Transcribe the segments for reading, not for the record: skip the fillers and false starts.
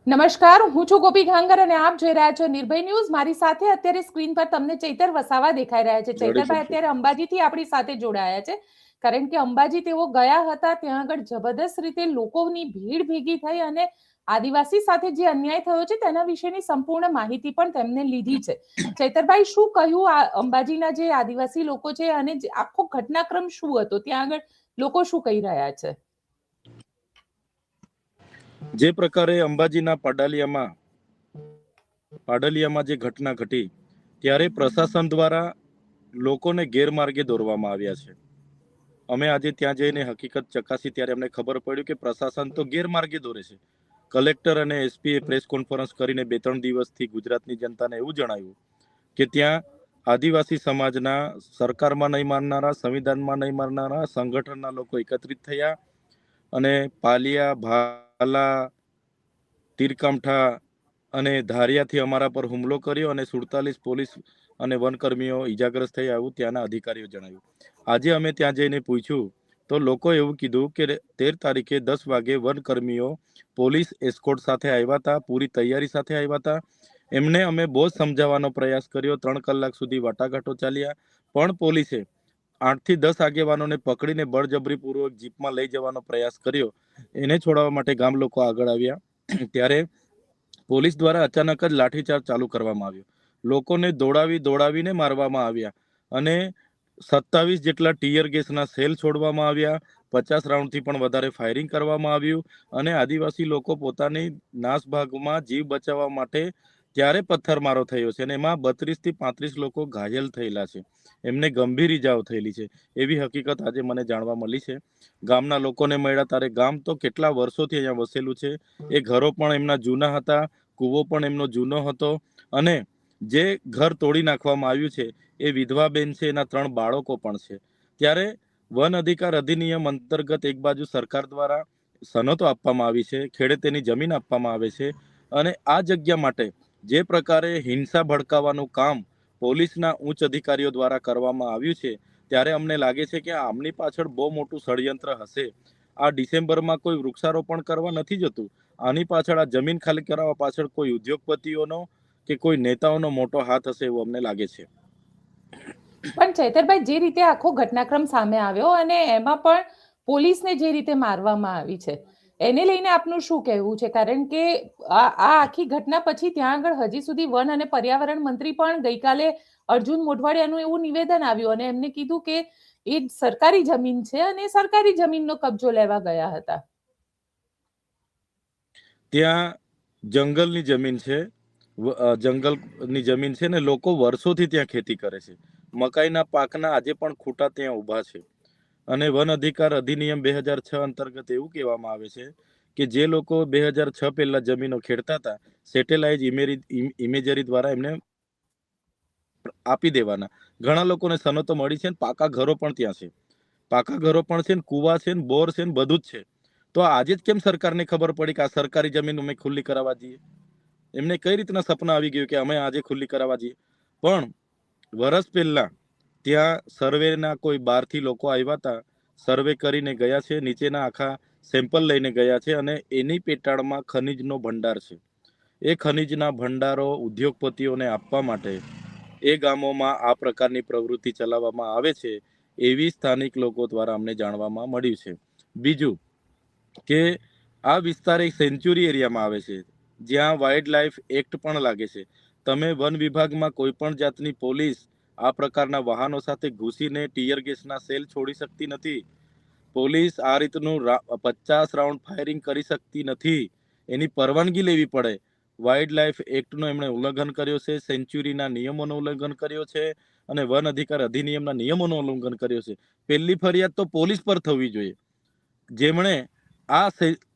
નમસ્કાર, હું છું ગોપી ઘાંગર અને આપ જોઈ રહ્યા છો નિર્ભય ન્યૂઝ. મારી સાથે અત્યારે સ્ક્રીન પર તમને ચૈતર વસાવા દેખાઈ રહ્યા છે. ચૈતરભાઈ અત્યારે અંબાજીથી આપણી સાથે જોડાયા છે, કારણ કે અંબાજી તેઓ ગયા હતા. ત્યાં આગળ જબરદસ્ત રીતે લોકોની ભીડ ભેગી થઈ અને આદિવાસી સાથે જે અન્યાય થયો છે તેના વિશેની સંપૂર્ણ માહિતી પણ તેમને લીધી છે. ચૈતરભાઈ, શું કહ્યું આ અંબાજીના જે આદિવાસી લોકો છે અને આખો ઘટનાક્રમ શું હતો? ત્યાં આગળ લોકો શું કહી રહ્યા છે? જે પ્રકારે અંબાજીના પાડલિયામાં જે ઘટના ઘટી ત્યારે પ્રશાસન દ્વારા લોકોને ગેરમાર્ગે દોરવામાં આવ્યા છે. અમે આજે ત્યાં જઈને હકીકત ચકાસી ત્યારે અમને ખબર પડ્યું કે પ્રશાસન તો ગેરમાર્ગે દોરે છે. કલેક્ટર અને એસપીએ પ્રેસ કોન્ફરન્સ કરીને 2-3 દિવસથી ગુજરાતની જનતાને એવું જણાવ્યું કે ત્યાં આદિવાસી સમાજના સરકારમાં નહીં માનનારા, સંવિધાનમાં નહીં માનનારા સંગઠનના લોકો એકત્રિત થયા અને પાલિયા, ભાલા, તીરકામઠા અને ધારિયાથી અમારા પર હુમલો કર્યો અને 47 પોલીસ અને વનકર્મીઓ ઈજાગ્રસ્ત થયા, એવું ત્યાંના અધિકારીઓ જણાવ્યું. આજે અમે ત્યાં જઈને પૂછ્યું તો લોકો એવું કીધું કે 13 તારીખે 10 વાગે વનકર્મીઓ પોલીસ એસ્કોર્ટ સાથે આવ્યા હતા, પૂરી તૈયારી સાથે આવ્યા હતા. એમને અમે બહુ સમજાવવાનો પ્રયાસ કર્યો, 3 કલાક સુધી વાટાઘાટો ચાલ્યા, પણ પોલીસે 8 થી 10 આગેવાનોને પકડીને બળજબરીપૂર્વક જીપમાં લઈ જવાનો પ્રયાસ કર્યો. એને છોડાવવા માટે ગામ લોકો આગળ આવ્યા. ત્યારે પોલીસ દ્વારા અચાનક જ લાઠીચાર્જ ચાલુ કરવામાં આવ્યો. લોકોને દોડાવીને મારવામાં આવ્યા અને 27 જેટલા ટીયર ગેસના સેલ છોડવામાં આવ્યા. 50 રાઉન્ડથી પણ વધારે ફાયરિંગ કરવામાં આવ્યું અને આદિવાસી લોકો પોતાની નાસભાગમાં જીવ બચાવવા માટે ત્યારે પથ્થરમારો થયો છે અને એમાં 32 થી 35 લોકો ઘાયલ થયેલા છે. એમને ગંભીર ઈજાઓ થયેલી છે, એવી હકીકત આજે મને જાણવા મળી છે. ગામના લોકોને મળ્યા ત્યારે ગામ તો કેટલા વર્ષોથી અહીંયા વસેલું છે. એ ઘરો પણ એમના જૂના હતા, કૂવો પણ એમનો જૂનો હતો અને જે ઘર તોડી નાખવામાં આવ્યું છે એ વિધવા બેન છે, એના 3 બાળકો પણ છે. ત્યારે વન અધિકાર અધિનિયમ અંતર્ગત એક બાજુ સરકાર દ્વારા સનતો આપવામાં આવી છે, ખેડૂતોની જમીન આપવામાં આવે છે અને આ જગ્યા માટે જે પ્રકારે હિંસા ભડકાવવાનું કામ પોલીસના ઉચ્ચ અધિકારીઓ દ્વારા કરવામાં આવ્યું છે, ત્યારે અમને લાગે છે કે આમની પાછળ બહુ મોટું ષડયંત્ર હશે. આ ડિસેમ્બરમાં કોઈ વૃક્ષારોપણ કરવા નથી જતું. આની પાછળ, આ જમીન ખાલી કરાવવા પાછળ કોઈ ઉદ્યોગપતિઓનો કે કોઈ નેતાઓનો મોટો હાથ હશે એવું અમને લાગે છે. પણ ચૈતરભાઈ, જે રીતે આખો ઘટનાક્રમ સામે આવ્યો અને એમાં પણ પોલીસને જે રીતે મારવામાં આવી છે, એને લઈને આપનું શું કહેવું છે? કારણ કે આ આખી ઘટના પછી ત્યાં આગળ હજી સુધી વન અને પર્યાવરણ મંત્રી પણ ગઈકાલે અર્જુન મોઢવાડિયાનું એવું નિવેદન આવ્યું અને એમને કીધું કે એ સરકારી જમીન છે અને સરકારી જમીનનો કબજો લેવા ગયા હતા. ત્યાં જંગલની જમીન છે, જંગલની જમીન છે ને લોકો વર્ષોથી ત્યાં ખેતી કરે છે. મકાઈના પાકના આજે પણ ખૂટા ત્યાં ઊભા છે અને વન અધિકાર અધિનિયમ 2006 અંતર્ગત એવું કહેવામાં આવે છે કે જે લોકો 2006 પહેલા જમીનો ખેડતા હતા, સેટેલાઇટ ઇમેજરી દ્વારા એમને આપી દેવાના. ઘણા લોકોને સનતો મળી છે, પાકા ઘરો પણ ત્યાં છે, પાકા ઘરો પણ છે, કુવા છે, બોર છે, બધું જ છે. તો આજે જ કેમ સરકારને ખબર પડી કે આ સરકારી જમીન અમે ખુલ્લી કરાવવા જઈએ? એમને કઈ રીતના સપના આવી ગયું કે અમે આજે ખુલ્લી કરાવવા જઈએ? પણ વર્ષ પહેલા ત્યાં સર્વેના કોઈ 12થી લોકો આવ્યા હતા, સર્વે કરીને ગયા છે, નીચેના આખા સેમ્પલ લઈને ગયા છે અને એની પેટાળમાં ખનિજનો ભંડાર છે. એ ખનિજના ભંડારો ઉદ્યોગપતિઓને આપવા માટે એ ગામોમાં આ પ્રકારની પ્રવૃત્તિ ચલાવવામાં આવે છે, એવી સ્થાનિક લોકો દ્વારા અમને જાણવામાં મળ્યું છે. બીજું કે આ વિસ્તાર એક સેન્ચ્યુરી એરિયામાં આવે છે, જ્યાં વાઇલ્ડ લાઈફ એક્ટ પણ લાગે છે. તમે વન વિભાગમાં કોઈ પણ જાતની પોલીસ આ પ્રકારના વાહનો સાથે ઘૂસીને ટીયર ગેસના સેલ છોડી શકતી નથી. પોલીસ આ રીતનું 50 રાઉન્ડ ફાયરિંગ કરી શકતી નથી. એની પરવાનગી લેવી પડે. વાઇલ્ડ લાઈફ એક્ટનો એમણે ઉલ્લંઘન કર્યો છે, સેન્ચ્યુરીના નિયમોનું ઉલ્લંઘન કર્યો છે અને વન અધિકાર અધિનિયમના નિયમોનું ઉલ્લંઘન કર્યો છે. પહેલી ફરિયાદ તો પોલીસ પર થવી જોઈએ, જેમણે આ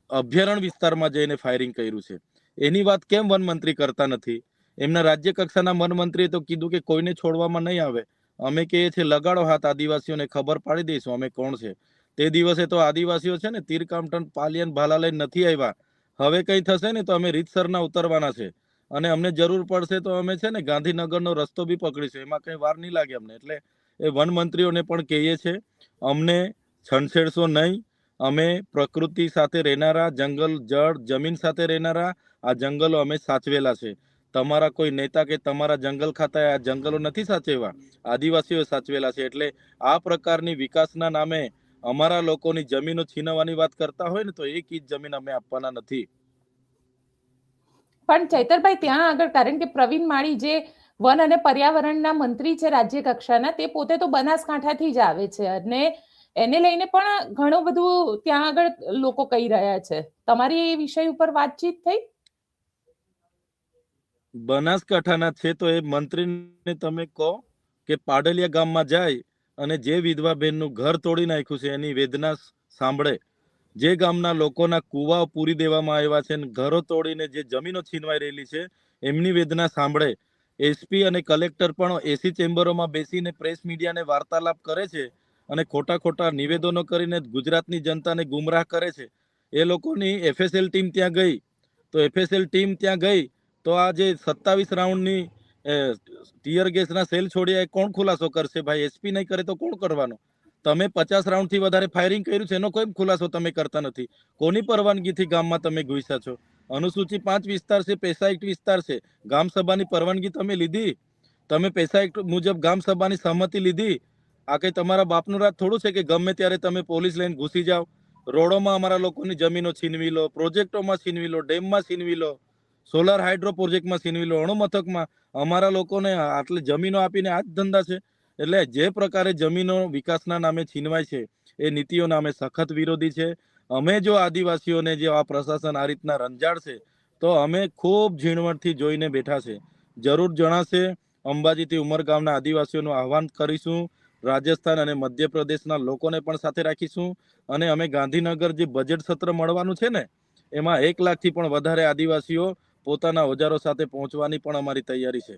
અભયારણ્ય વિસ્તારમાં જઈને ફાયરિંગ કર્યું છે. એની વાત કેમ વન મંત્રી કરતા નથી? એમના રાજ્ય કક્ષાના વન મંત્રીએ તો કીધું કે કોઈને છોડવામાં નહીં આવે. અમે કહીએ છીએ લગાડો હાથ, આદિવાસીઓને ખબર પાડી દઈશું અમે કોણ છે. તે દિવસે તો આદિવાસીઓ છે ને તીરકામઠ, પાલિયન, ભાલા લઈને નથી આવ્યા. હવે કઈ થશે ને તો અમે રીતસરના ઉતરવાના છે અને અમને જરૂર પડશે તો અમે છે ને ગાંધીનગરનો રસ્તો બી પકડીશું. એમાં કઈ વાર નહીં લાગે અમને. એટલે એ વન મંત્રીઓને પણ કહીએ છે, અમને છંછેડશો નહીં. અમે પ્રકૃતિ સાથે રહેનારા, જંગલ, જળ, જમીન સાથે રહેનારા આ જંગલો અમે સાચવેલા છે. તમારા કોઈ નેતા કે તમારા જંગલ ખાતાએ આ જંગલો નથી સાચવ્યા, આદિવાસીઓ સાચવેલા છે. એટલે આ પ્રકારની વિકાસના નામે અમારા લોકોની જમીનો છીનવવાની વાત કરતા હોય ને, તો એક ઇંચ જમીન અમે આપવાના નથી. પણ ચૈતરભાઈ ત્યાં આગળ, કારણ કે પ્રવીણ માળી જે વન અને પર્યાવરણના મંત્રી છે રાજ્ય કક્ષાના, તે પોતે તો બનાસકાંઠાથી જ આવે છે અને એને લઈને પણ ઘણું બધું ત્યાં આગળ લોકો કહી રહ્યા છે. તમારી એ વિષય ઉપર વાતચીત થઈ? બનાસકાંઠાના છે તો એ મંત્રીને તમે કહો કે પાડલિયા ગામમાં જાય અને જે વિધવા બહેનનું ઘર તોડી નાખ્યું છે એની વેદના સાંભળે. જે ગામના લોકોના કુવાઓ પૂરી દેવામાં આવ્યા છે અને ઘરો તોડીને જે જમીનો છીનવાઈ રહેલી છે એમની વેદના સાંભળે. એસપી અને કલેક્ટર પણ એસી ચેમ્બરોમાં બેસીને પ્રેસ મીડિયાને વાર્તાલાપ કરે છે અને ખોટા ખોટા નિવેદનો કરીને ગુજરાતની જનતાને ગુમરાહ કરે છે. એ લોકોની એફએસએલ ટીમ ત્યાં ગઈ, તો એફએસએલ ટીમ ત્યાં ગઈ તો આ જે 27 રાઉન્ડની ટીયર ગેસના સેલ છોડ્યા એ કોણ ખુલાસો કરશે ભાઈ? એસપી નહીં કરે તો કોણ કરવાનો? તમે 50 રાઉન્ડથી વધારે ફાયરિંગ કર્યું છે એનો કોઈ ખુલાસો તમે કરતા નથી. કોની પરવાનગીથી ગામમાં તમે ઘૂસ્યા છો? અનુસૂચિ 5 વિસ્તાર છે, પૈસા એક્ટ વિસ્તાર છે. ગામ સભાની પરવાનગી તમે લીધી? તમે પૈસા એક્ટ મુજબ ગામ સભાની સહમતિ લીધી? આ કઈ તમારા બાપનું રાજ થોડું છે કે ગમે ત્યારે તમે પોલીસ લઈને ઘૂસી જાઓ? રોડોમાં અમારા લોકોની જમીનો છીનવી લો, પ્રોજેક્ટોમાં છીનવી લો, ડેમમાં છીનવી લો, સોલાર હાઇડ્રો પ્રોજેક્ટમાં છીનવી લો, અણુમથકમાં અમારા લોકોને આટલી જમીનો આપીને આ જ ધંધા છે. એટલે જે પ્રકારે જમીનો વિકાસના નામે છીનવાય છે એ નીતિઓના અમે સખત વિરોધી છે. અમે જો આદિવાસીઓને જે આ પ્રશાસન આ રીતના રંજાડશે તો અમે ખૂબ ઝીણવટથી જોઈને બેઠા છે. જરૂર જણાશે અંબાજીથી ઉમરગામના આદિવાસીઓનું આહવાન કરીશું. રાજસ્થાન અને મધ્યપ્રદેશના લોકોને પણ સાથે રાખીશું અને અમે ગાંધીનગર જે બજેટ સત્ર મળવાનું છે ને એમાં 1 લાખથી પણ વધારે આદિવાસીઓ પોતાના ઓજારો સાથે પહોંચવાની પણ અમારી તૈયારી છે.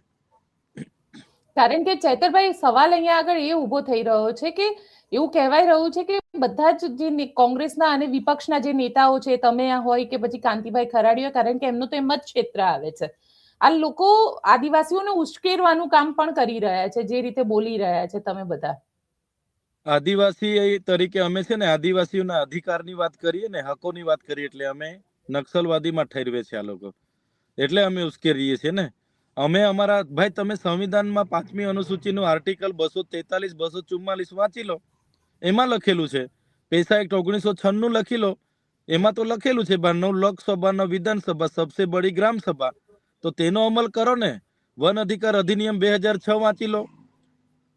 કારણ કે ચૈતરભાઈ, સવાલ અહીંયા આગળ એ ઉભો થઈ રહ્યો છે કે એવું કહેવાય રહ્યું છે કે બધા જ જે કોંગ્રેસના અને વિપક્ષના જે નેતાઓ છે, તમે હોય કે પછી કાંતિભાઈ ખરાડીયા, કારણ કે એમનું તો એમ જ ક્ષેત્ર આવે છે, આ લોકો આદિવાસીઓને ઉશ્કેરવાનું કામ પણ કરી રહ્યા છે, જે રીતે બોલી રહ્યા છે તમે બધા. આદિવાસી તરીકે અમે છે ને આદિવાસીઓના અધિકારની વાત કરીએ ને, હકોની વાત કરીએ એટલે અમે નક્સલવાદીમાં ઠેરવે છે આ લોકો. એટલે અમે ઉશ્કેરીએ છીએ ને. અમે અમારા ભાઈ, તમે સંવિધાનમાં 5મી અનુસૂચિનું આર્ટિકલ 243, 244 વાંચી લો. એમાં લખેલું છે, પૈસા એક્ટ 1996 લખી લો. એમાં તો લખેલું છે 9 લોકસભા, 9 વિધાનસભા, સબસે બડી ગ્રામ સભા. તો તેનો અમલ કરો ને. વન અધિકાર અધિનિયમ 2006 વાંચી લો.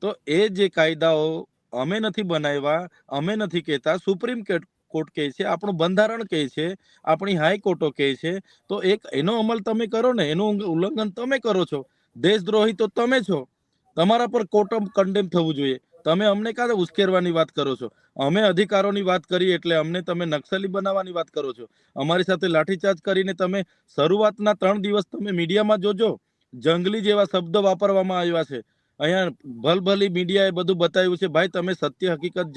તો એ જે કાયદાઓ અમે નથી બનાવ્યા, અમે નથી કહેતા, સુપ્રીમ કોર્ટ કહે છે, આપણું બંધારણ કહે છે, આપણી હાઈકોર્ટો કહે છે. તો એક એનો અમલ તમે કરો ને. એનું ઉલ્લંઘન તમે કરો છો. દેશદ્રોહી તો તમે છો. તમારા પર કોર્ટ કન્ડેમ થવું જોઈએ. તમે અમને કાં ઉશ્કેરવાની વાત કરો છો? અમે અધિકારોની વાત કરીએ એટલે અમને તમે નક્સલી બનાવવાની વાત કરો છો. અમારી સાથે લાઠીચાર્જ કરીને તમે શરૂઆતના 3 દિવસ તમે મીડિયામાં જોજો, જંગલી જેવા શબ્દ વાપરવામાં આવ્યા છે. અહીંયા ભલભલી મીડિયાએ બધું બતાવ્યું છે. ભાઈ, તમે સત્ય હકીકત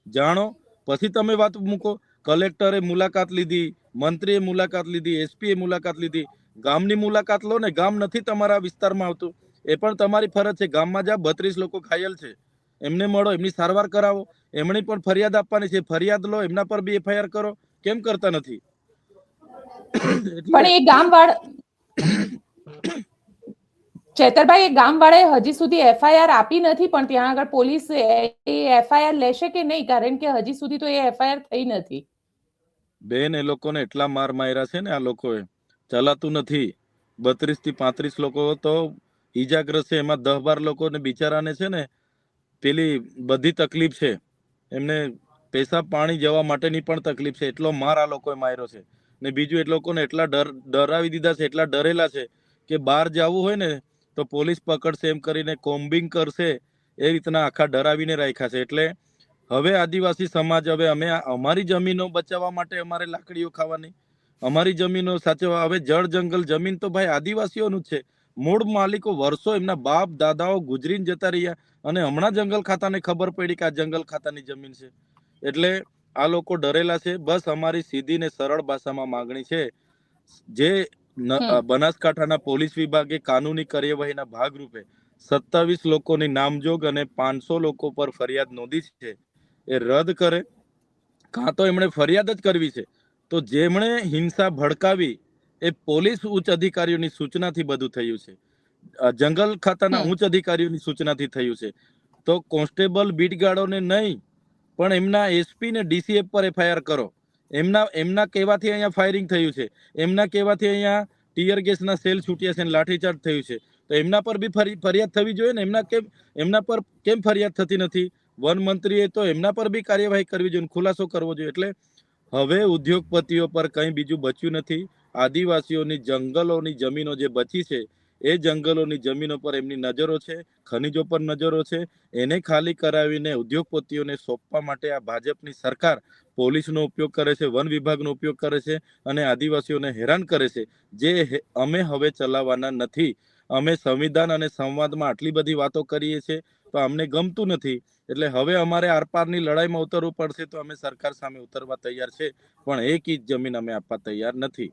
જાણો પછી તમે વાત મૂકો. કલેક્ટરે મુલાકાત લીધી, મંત્રીએ મુલાકાત લીધી, એસપીએ મુલાકાત લીધી. ગામની મુલાકાત લો ને. ગામ નથી તમારા વિસ્તારમાં આવતું, એ પણ તમારી ફરજ છે. ગામમાં જા, 32 લોકો ઘાયલ છે, એમને મળો, એમની સારવાર કરાવો. એમની પણ ફરિયાદ આપવાની છે, ફરિયાદ લો, એમના પર બી એફઆઈઆર કરો. કેમ કરતા નથી? પણ એ ચેતરભાઈ, એ ગામવાળાએ હજી સુધી એફઆઈઆર આપી નથી, પણ ત્યાં આગળ પોલીસ એ એફઆઈઆર લેશે કે નહીં? કારણ કે હજી સુધી તો એ એફઆઈઆર થઈ નથી. બેન, એ લોકોને એટલા માર માર્યા છે ને આ લોકોએ, ચલાતું નથી. 32 થી 35 લોકો તો ઈજાગ્રસ્ત છે. એમાં 10-12 લોકોને બિચારાને છે ને પેલી બધી તકલીફ છે. એમને પૈસા પાણી જવા માટેની પણ તકલીફ છે. એટલો માર આ લોકોએ માર્યો છે. ને બીજું, એ લોકોને એટલા ડરાવી દીધા છે, એટલા ડરેલા છે કે બહાર જવું હોય ને તો પોલીસ પકડશે એમ કરીને કોમ્બિંગ કરશે. એ રીતના આખા ડરાવીને રાખ્યા છે. એટલે હવે આદિવાસી સમાજ, હવે અમે અમારી જમીનો બચાવવા માટે અમારે લાકડીઓ ખાવાની, અમારી જમીનો સાચવવા. હવે જળ જંગલ જમીન તો ભાઈ આદિવાસીઓનું જ છે. મૂળ માલિકો વર્ષો એમના બાપ દાદાઓ ગુજરીને જતા રહ્યા અને હમણાં જંગલ ખાતાને ખબર પડી કે આ જંગલ ખાતાની જમીન છે. એટલે આ લોકો ડરેલા છે. બસ અમારી સીધી ને સરળ ભાષામાં માંગણી છે, જે બનાસકાંઠાના પોલીસ વિભાગે કાનૂની કાર્યવાહીના ભાગરૂપે 27 લોકોની નામજોગ અને 500 લોકો પર ફરિયાદ નોંધી છે, એ રદ કરે. કાં તો એમણે ફરિયાદ જ કરવી છે તો જેમણે હિંસા ભડકાવી એ પોલીસ ઉચ્ચ અધિકારીઓની સૂચનાથી બધું થયું છે. જંગલ ખાતાના ઉચ્ચ અધિકારીઓની સૂચનાથી થયું છે. તો કોન્સ્ટેબલ બીટગાર્ડોને નહીં, પણ એમના એસપી ને ડીસીએફ પર એફઆઈઆર કરો. એમના કહેવાથી અહીંયા ફાયરિંગ થયું છે, એમના કહેવાથી અહીંયા ટીયર ગેસના સેલ છૂટ્યા છે અને લાઠીચાર્જ થયું છે. તો એમના પર બી ફરિયાદ થવી જોઈએ ને. એમના પર કેમ ફરિયાદ થતી નથી? વન મંત્રીએ તો એમના પર બી કાર્યવાહી કરવી જોઈએ, ખુલાસો કરવો જોઈએ. એટલે હવે ઉદ્યોગપતિઓ પર કંઈ બીજું બચ્યું નથી. આદિવાસીઓની જંગલોની જમીનો જે બચી છે એ જંગલોની જમીનો પર એમની નજરો છે, ખનિજો પર નજરો છે. એને ખાલી કરાવીને ઉદ્યોગપતિઓને સોંપવા માટે આ ભાજપની સરકાર પોલીસનો ઉપયોગ કરે છે, વન વિભાગનો ઉપયોગ કરે છે અને આદિવાસીઓને હેરાન કરે છે, જે અમે હવે ચલાવવાના નથી. અમે સંવિધાન અને સંવાદમાં આટલી બધી વાતો કરીએ છીએ તો અમને ગમતું નથી. એટલે હવે અમારે આરપારની લડાઈમાં ઉતરવું પડશે તો અમે સરકાર સામે ઉતરવા તૈયાર છે, પણ એક ઇંચ જમીન અમે આપવા તૈયાર નથી.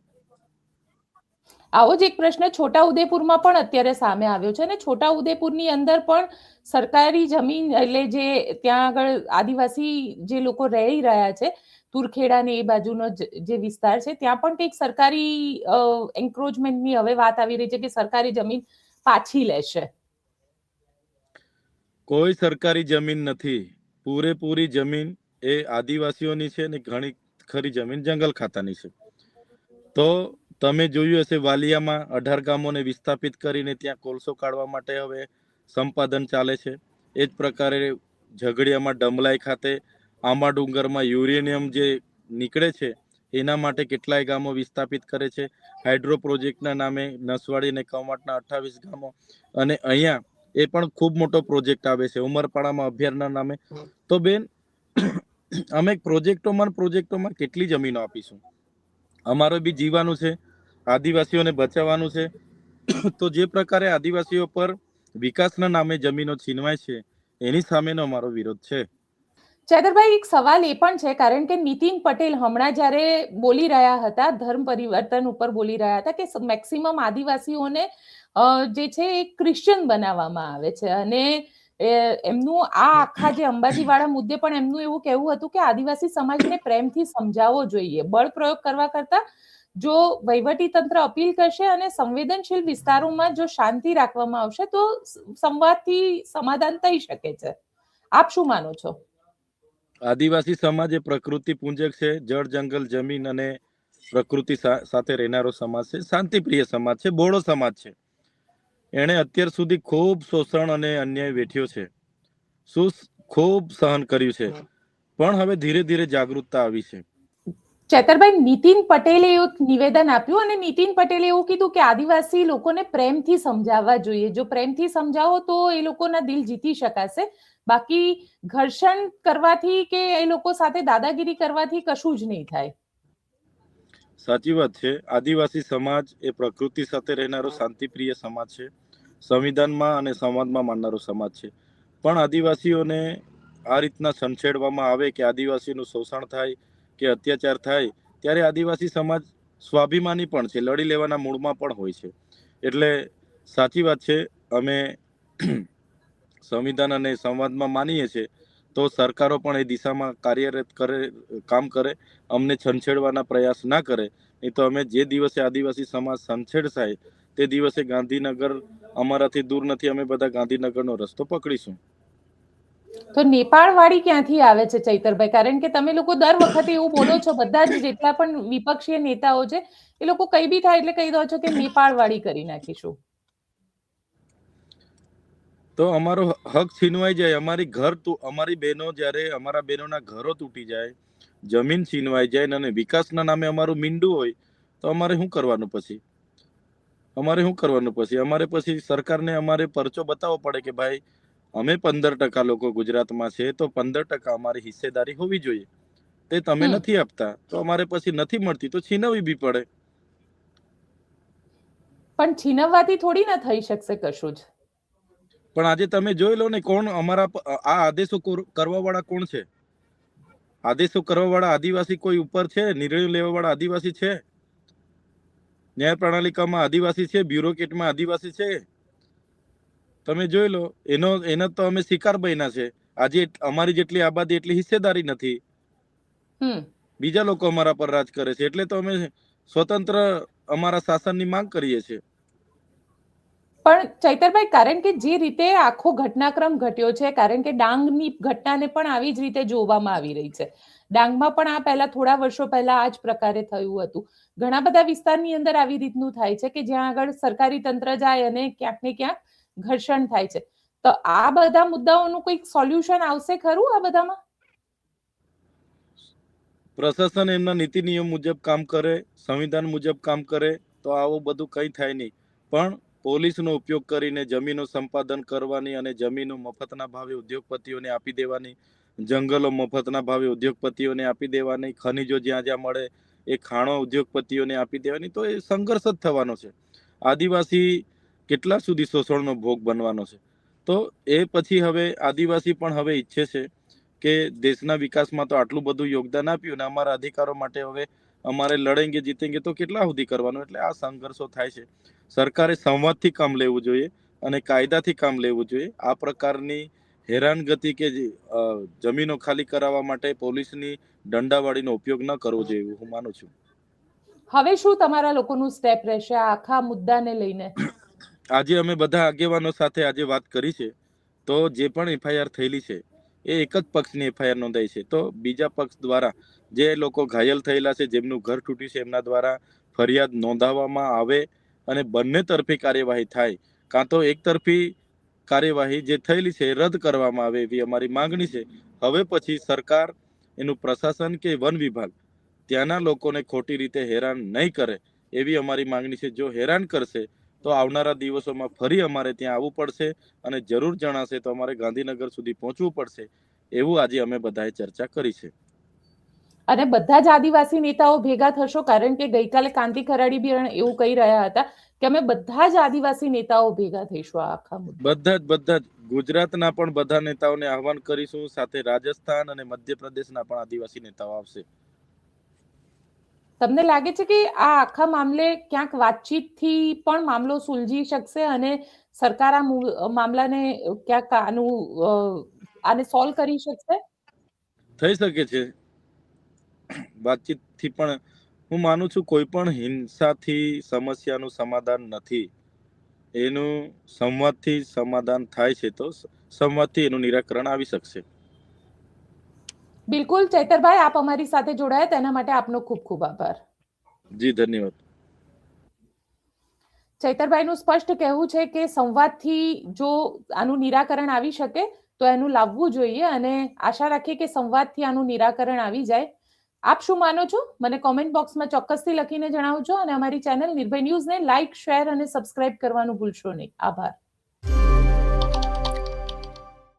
આવો જ એક પ્રશ્ન છોટાઉદેપુરમાં પણ અત્યારે સામે આવ્યો છે અને છોટાઉદેપુરની અંદર પણ સરકારી જમીન એટલે જે ત્યાં આગળ આદિવાસી જે લોકો રહી રહ્યા છે, તુરખેડા ને એ બાજુનો જે વિસ્તાર છે, ત્યાં પણ કંઈક સરકારી એન્ક્રોચમેન્ટની હવે વાત આવી રહી છે કે સરકારી જમીન પાછી લેશે. કોઈ સરકારી જમીન નથી. પૂરેપૂરી જમીન એ આદિવાસીઓની છે ને ઘણી ખરી જમીન જંગલ ખાતાની છે. તો તમે જોયું હશે વાલિયામાં 18 ગામોને વિસ્થાપિત કરીને ત્યાં કોલસો કાઢવા માટે હવે સંપાદન ચાલે છે. એ જ પ્રકારે ઝઘડિયામાં ડમલાઈ ખાતે આંબા ડુંગરમાં યુરેનિયમ જે નીકળે છે એના માટે કેટલાય ગામો વિસ્થાપિત કરે છે. હાઇડ્રો પ્રોજેક્ટના નામે નસવાડી અને કવાંટના 28 ગામો, અને અહીંયા એ પણ ખૂબ મોટો પ્રોજેક્ટ આવે છે ઉમરપાડામાં અભયારણ્યના નામે. તો બેન, અમે પ્રોજેક્ટોમાં કેટલી જમીનો આપીશું? અમારે બી જીવાનું છે, આદિવાસીઓને બચાવવાનું છે. તો જે પ્રકારે આદિવાસીઓ પર વિકાસના નામે જમીનો છીનવાય છે એની સામેનો અમારો વિરોધ છે. ચેતરભાઈ, એક સવાલ એ પણ છે, કારણ કે નીતિન પટેલ હમણાં જ્યારે બોલી રહ્યા હતા ધર્મ પરિવર્તન ઉપર બોલી રહ્યા હતા કે મેક્સિમમ આદિવાસીઓને જે છે એ ક્રિશ્ચિયન બનાવવામાં આવે છે, અને એમનું આ આખા જે અંબાજી વાળા મુદ્દે પણ એમનું એવું કહેવું હતું કે આદિવાસી સમાજને પ્રેમથી સમજાવવો જોઈએ. બળ પ્રયોગ કરવા કરતા જો વહીવટી તંત્ર અપીલ કરશે અને સંવેદનશીલ વિસ્તારોમાં જો શાંતિ રાખવામાં આવશે તો સંવાદથી સમાધાન થઈ શકે છે. આપ શું માનો છો? આદિવાસી સમાજ એ પ્રકૃતિ પૂજક છે, જળ જંગલ જમીન અને પ્રકૃતિ સાથે રહેનારો સમાજ છે, શાંતિપ્રિય સમાજ છે, બોડો સમાજ છે. એણે અત્યાર સુધી ખૂબ શોષણ અને અન્યાય વેઠ્યો છે, ખૂબ સહન કર્યું છે, પણ હવે ધીરે ધીરે જાગૃતતા આવી છે. ચેતરભાઈ, નીતિન પટેલે એક નિવેદન આપ્યું અને નીતિન પટેલે એવું કીધું કે આદિવાસી લોકોને પ્રેમથી સમજાવવા જોઈએ. જો પ્રેમથી સમજાવો તો એ લોકોના દિલ જીતી શકાશે. બાકી ઘર્ષણ કરવાથી કે એ લોકો સાથે દાદાગીરી કરવાથી કશું જ નહીં થાય. સાચી વાત છે. આદિવાસી સમાજ એ પ્રકૃતિ સાથે રહેનારો શાંતિપ્રિય સમાજ છે, સંવિધાનમાં અને સંવાદમાં માનનારો સમાજ છે. પણ આદિવાસીઓને આ રીતના સંછેડવામાં આવે કે આદિવાસીનું શોષણ થાય કે અત્યાચાર થાય, ત્યારે આદિવાસી સમાજ સ્વાભિમાની પણ છે, લડી લેવાના મૂડમાં પણ હોય છે. એટલે સાચી વાત છે, અમે સંવિધાન અને સંવાદમાં માનીએ છીએ, તો સરકારો પણ એ દિશામાં કામ કરે, અમને છંછેડવાના પ્રયાસ ના કરે. નહીં તો અમે જે દિવસે આદિવાસી સમાજ છંછેડ થાય તે દિવસે ગાંધીનગર અમારાથી દૂર નથી, અમે બધા ગાંધીનગરનો રસ્તો પકડીશું. તો નેપાળ વાળી ક્યાંથી આવે છે ચૈતરભાઈ? કારણ કે તમે લોકો દર વખતે એવું બોલો છો, બધા જ જેટલા પણ વિપક્ષીય નેતાઓ છે એ લોકો કઈ બી થાય એટલે કહી દો છો કે નેપાળ વાળી કરી નાખીશું. તો અમારો હક છીનવાઈ જાય, અમારી બહેનો જ્યારે અમારા બહેનોના ઘરો તૂટી જાય, જમીન છીનવાઈ જાય અને વિકાસના નામે અમારું મીંડું હોય તો અમારે શું કરવાનું પછી? અમારે પછી સરકારને અમારે પરચો બતાવવો પડે કે ભાઈ અમે 15% લોકો ગુજરાતમાં છે તો 15% અમારી હિસ્સેદારી હોવી જોઈએ. તે તમે નથી આપતા તો અમારે પછી નથી મળતી તો છીનવવી બી પડે. પણ છીનવવાથી થોડી ના થઈ શકશે કશું જ. પણ આજે તમે જોઈ લો ને, કોણ અમારા આ આદેશો કરવા વાળા કોણ છે? આદેશો કરવા વાળા આદિવાસી કોઈ ઉપર છે? નિર્ણયો લેવા વાળા આદિવાસી છે? ન્યાય પ્રણાલિકામાં આદિવાસી છે? બ્યુરોક્રેટમાં આદિવાસી છે? તમે જોઈ લો, એનો તો અમે શિકાર બન્યા છે. આજે અમારી જેટલી આબાદી એટલી હિસ્સેદારી નથી, બીજા લોકો અમારા પર રાજ કરે છે. એટલે તો અમે સ્વતંત્ર અમારા શાસનની માંગ કરીએ છીએ. પણ ચૈતરભાઈ, કારણ કે જે રીતે આખો ઘટનાક્રમ ઘટ્યો છે, કારણ કે ડાંગની ઘટનાને પણ આવી જ રીતે જોવામાં આવી રહી છે. ડાંગમાં પણ આ પહેલા થોડા વર્ષો પહેલા આ જ પ્રકારે થયું હતું. ઘણા બધા વિસ્તારની અંદર આવી રીતનું થાય છે કે જ્યાં આગળ સરકારી તંત્ર જાય અને ક્યાંક ને ક્યાંક ઘર્ષણ થાય છે. તો આ બધા મુદ્દાઓનું કોઈક સોલ્યુશન આવશે ખરું આ બધામાં? પ્રશાસન એમના નીતિ નિયમ મુજબ કામ કરે, સંવિધાન મુજબ કામ કરે તો આવું બધું કંઈ થાય નહીં. પણ પોલીસનો ઉપયોગ કરીને જમીનો સંપાદન કરવાની અને જમીનો મફતના ભાવે ઉદ્યોગપતિઓને આપી દેવાની, જંગલો મફતના ભાવે ઉદ્યોગપતિઓને આપી દેવાની, ખનીજો જ્યાં જ્યાં મળે એ ખાણો ઉદ્યોગપતિઓને આપી દેવાની, તો એ સંઘર્ષ જ થવાનો છે. આદિવાસી કેટલા સુધી શોષણનો ભોગ બનવાનો છે. તો એ પછી હવે આદિવાસી પણ હવે ઈચ્છે છે કે દેશના વિકાસમાં તો આટલું બધું યોગદાન આપ્યું ને અમારા અધિકારો માટે હવે અમારે લડેંગે જીતેંગે તો કેટલા સુધી કરવાનું. એટલે આ સંઘર્ષો થાય છે. સરકારે સંવાદથી કામ લેવું જોઈએ અને કાયદાથી કામ લેવું જોઈએ. આ પ્રકારની હેરાનગતિ કે જમીનો ખાલી કરાવવા માટે પોલીસની દંડાવાળીનો ઉપયોગ ન કરવો જોઈએ એવું હું માનું છું. હવે શું તમારા લોકોનું સ્ટેપ રહેશે આ આખા મુદ્દાને લઈને? આજે અમે બધા આગેવાનો સાથે આજે વાત કરી છે. તો જે પણ એફઆઈઆર થયેલી છે એ એક જ પક્ષની એફઆઈઆર નોંધાઈ છે. તો બીજા પક્ષ દ્વારા જે લોકો ઘાયલ થયેલા છે, જેમનું ઘર તૂટ્યું છે, એમના દ્વારા ફરિયાદ નોંધાવવામાં આવે અને બંને તરફી કાર્યવાહી થાય. કાં તો એક તરફી કાર્યવાહી જે થયેલી છે એ રદ કરવામાં આવે એવી અમારી માંગણી છે. હવે પછી સરકાર, એનું પ્રશાસન કે વન વિભાગ ત્યાંના લોકોને ખોટી રીતે હેરાન નહીં કરે એવી અમારી માંગણી છે. જો હેરાન કરશે તો આવનારા દિવસોમાં ફરી અમારે ત્યાં આવવું પડશે અને જરૂર જણાશે તો અમારે ગાંધીનગર સુધી પહોંચવું પડશે એવું આજે અમે બધાએ ચર્ચા કરી છે. અને બધા જ આદિવાસી નેતાઓ ભેગા થશો? કારણ કે ગઈકાલે કાંતિ ખરાડી બી એવું કહી રહ્યા હતા કે અમે બધા જ આદિવાસી નેતાઓ ભેગા થઈશું આ આખા મુદ્દે. બધા જ ગુજરાતના પણ બધા નેતાઓને આહવાન કરીશું. સાથે રાજસ્થાન અને મધ્યપ્રદેશના પણ આદિવાસી નેતાઓ આવશે. તમને લાગે છે કે આ આખા મામલે ક્યાંક વાતચીતથી પણ મામલો સુલઝી શકશે અને સરકાર આ મામલાને ક્યાંક આને સોલ્વ કરી શકશે? થઈ શકે છે. વાતચીતથી પણ હું માનું છું કોઈ પણ હિંસાથી સમસ્યાનું સમાધાન નથી. એનું સંવાદથી સમાધાન થાય છે. તો સંવાદથી એનું નિરાકરણ આવી શકશે. બિલકુલ ચૈતરભાઈ, આપ અમારી સાથે જોડાયા તેના માટે આપનો ખૂબ ખૂબ આભાર. જી ધન્યવાદ. ચૈતરભાઈનું સ્પષ્ટ કહેવું છે કે સંવાદથી જો આનું નિરાકરણ આવી શકે તો એનું લાવવું જોઈએ અને આશા રાખીએ કે સંવાદથી આનું નિરાકરણ આવી જાય. આપ શું માનો છો મને કોમેન્ટ બોક્સમાં ચોક્કસથી લખીને જણાવજો અને અમારી ચેનલ નિર્ભય ન્યૂઝને લાઇક, શેર અને સબસ્ક્રાઇબ કરવાનું ભૂલશો નહીં. આભાર.